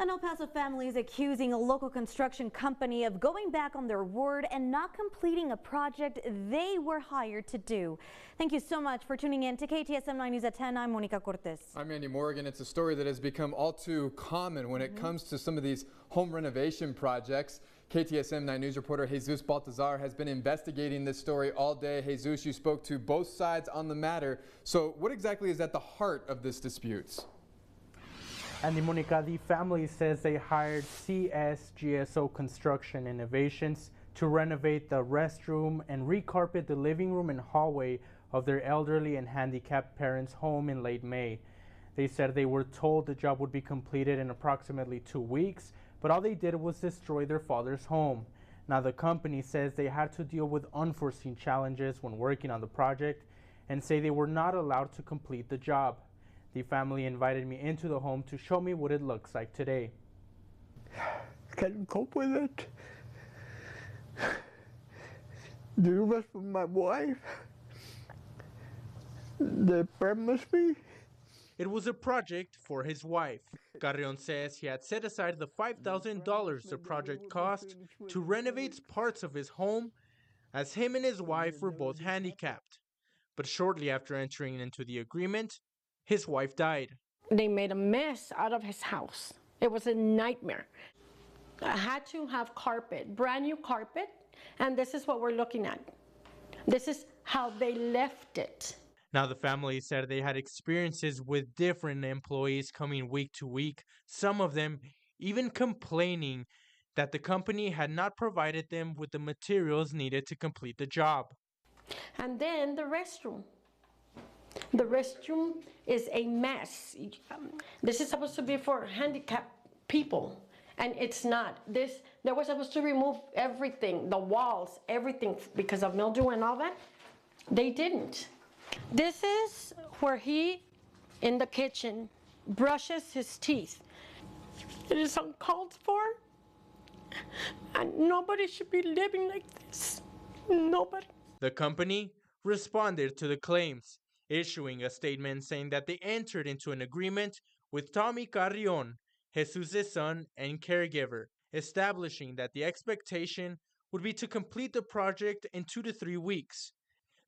An El Paso family is accusing a local construction company of going back on their word and not completing a project they were hired to do. Thank you so much for tuning in to KTSM 9 News at 10. I'm Monica Cortez. I'm Andy Morgan. It's a story that has become all too common when it comes to some of these home renovation projects. KTSM 9 News reporter Jesus Baltazar has been investigating this story all day. Jesus, you spoke to both sides on the matter. So what exactly is at the heart of this dispute? And Monica, the family says they hired CSGSO Construction Innovations to renovate the restroom and recarpet the living room and hallway of their elderly and handicapped parents' home in late May. They said they were told the job would be completed in approximately 2 weeks, but all they did was destroy their father's home. Now the company says they had to deal with unforeseen challenges when working on the project and say they were not allowed to complete the job. The family invited me into the home to show me what it looks like today. Can't cope with it. The room is for my wife. The bed must be. It was a project for his wife. Carrion says he had set aside the $5,000 the project cost to renovate parts of his home, as him and his wife were both handicapped. But shortly after entering into the agreement, his wife died. They made a mess out of his house. It was a nightmare. I had to have carpet, brand new carpet, and this is what we're looking at. This is how they left it. Now the family said they had experiences with different employees coming week to week, some of them even complaining that the company had not provided them with the materials needed to complete the job. And then the restroom. The restroom is a mess. This is supposed to be for handicapped people, and it's not. They were supposed to remove everything, the walls, everything, because of mildew and all that. They didn't. This is where he, in the kitchen, brushes his teeth. It is uncalled for, and nobody should be living like this. Nobody. The company responded to the claims, issuing a statement saying that they entered into an agreement with Tommy Carrion, Jesus' son and caregiver, establishing that the expectation would be to complete the project in 2 to 3 weeks.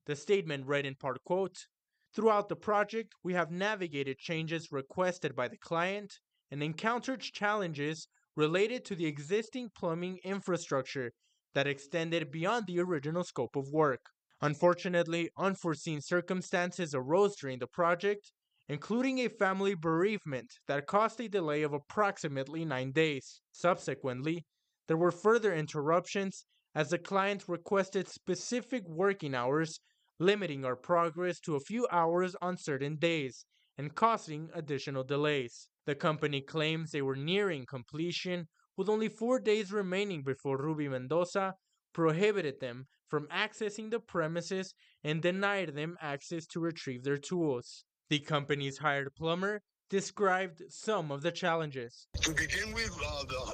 The statement read in part, quote, "Throughout the project, we have navigated changes requested by the client and encountered challenges related to the existing plumbing infrastructure that extended beyond the original scope of work. Unfortunately, unforeseen circumstances arose during the project, including a family bereavement that caused a delay of approximately 9 days. Subsequently, there were further interruptions as the client requested specific working hours, limiting our progress to a few hours on certain days and causing additional delays. The company claims they were nearing completion with only 4 days remaining before Ruby Mendoza prohibited them from accessing the premises and denied them access to retrieve their tools. The company's hired plumber described some of the challenges. To begin with,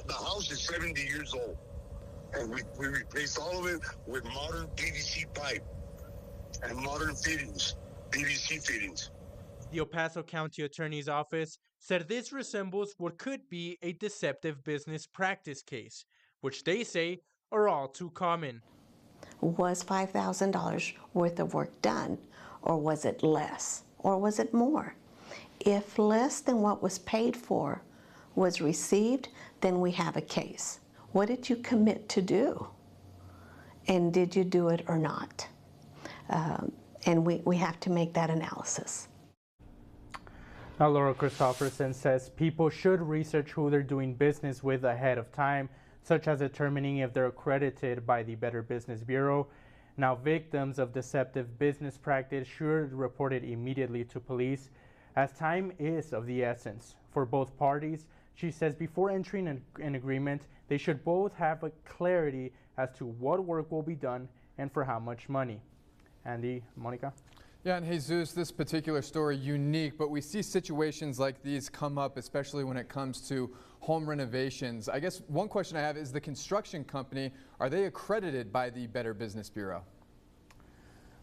the house is 70 years old, and we replaced all of it with modern PVC pipe and modern fittings, PVC fittings. The El Paso County Attorney's Office said this resembles what could be a deceptive business practice case, which they say are all too common. Was $5,000 worth of work done, or was it less, or was it more? If less than what was paid for was received, then we have a case. What did you commit to do? And did you do it or not? And we have to make that analysis. Now, Laura Christopherson says people should research who they're doing business with ahead of time, such as determining if they're accredited by the Better Business Bureau. Now, victims of deceptive business practice should report it immediately to police, as time is of the essence for both parties. She says before entering an agreement, they should both have a clarity as to what work will be done and for how much money. Andy, Monica? Yeah, and Jesus, this particular story unique, but we see situations like these come up, especially when it comes to home renovations. I guess one question I have is the construction company, are they accredited by the Better Business Bureau?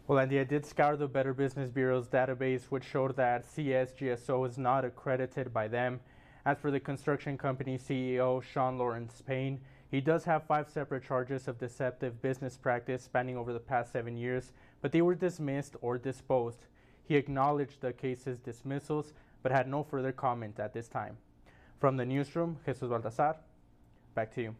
Well, Andy, I did scour the Better Business Bureau's database, which showed that CSGSO is not accredited by them. As for the construction company CEO, Sean Lawrence Payne, he does have 5 separate charges of deceptive business practice spanning over the past 7 years, but they were dismissed or disposed. He acknowledged the case's dismissals, but had no further comment at this time. From the newsroom, Jesus Baltazar, back to you.